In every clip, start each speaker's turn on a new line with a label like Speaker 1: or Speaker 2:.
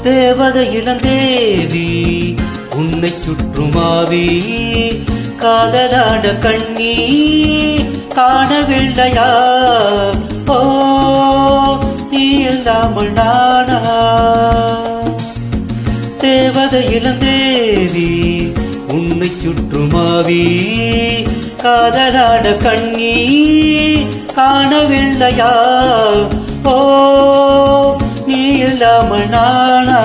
Speaker 1: தேவதை இளந்தேவி உன்னை சுற்றுமாவி காதலாட கண்ணி காணவில்லையா? ஓ நீ இல்லாமல் நானா? தேவதை இளந்தேவி உன்னை சுற்றுமாவி காதலாட கண்ணி காணவில்லையா? ஓ நீ இல்லாமல் நானா?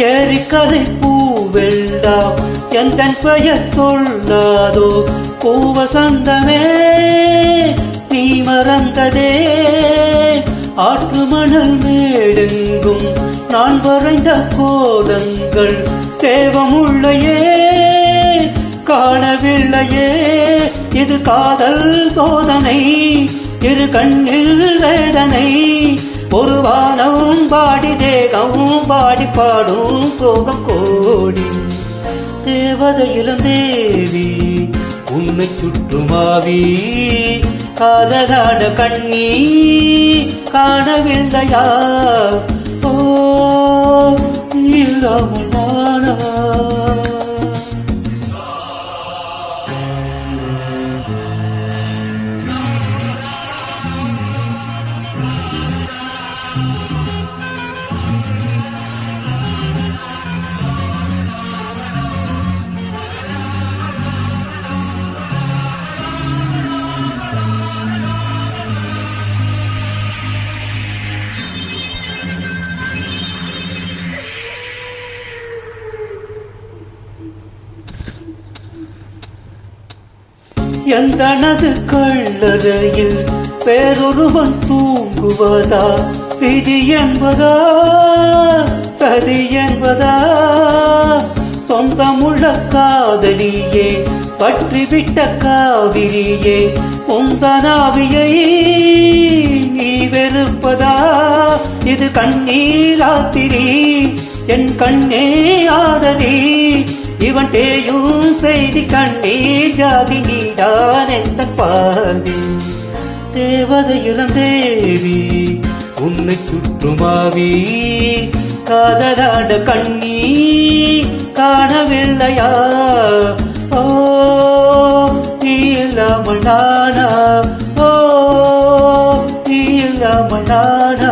Speaker 1: ஏரிக்கரை பூவெல்லாம் எந்தன் பெயர் சொல்லாதோ? பூவசந்தமே நீ மறந்ததே. ஆற்று மணல் மேடெங்கும் நான் வரைந்த கோலங்கள் தேவமுள்ளையே காணவில்லையே. இது காதல் சோதனை, இரு கண்ணில் வேதனை. ஒரு வானம் பாடி தேகம் பாடி பாடும் சோகம் கோடி. தேவதை இளந்தேவி உன்னை சுற்றுமாவி காதலாட கண்ணி காணவில்லையா? ஓ இல்லாமல் நானா? எந்தனது கள்ளறையில் பேரொருவன் தூங்குவதா? விதி என்பதா சதி என்பதா? சொந்தமுள்ள காதலியே பற்றிவிட்ட காவிரியே உந்தனாவியை நீ வெறுப்பதா? இது கண்ணீராத்திரி என் கண்ணே ஆதரி. இவன் தேயும் செய்தி கண்ணீர் ஜாதி நீதான் எந்த பாதி. தேவதை இளந்தேவி உன்னை சுற்றுமாவி காதலாட கண்ணி காணவில்லையா? ஓ நீ இல்லாமல் நானா? ஓ நீ இல்லாமல் நானா?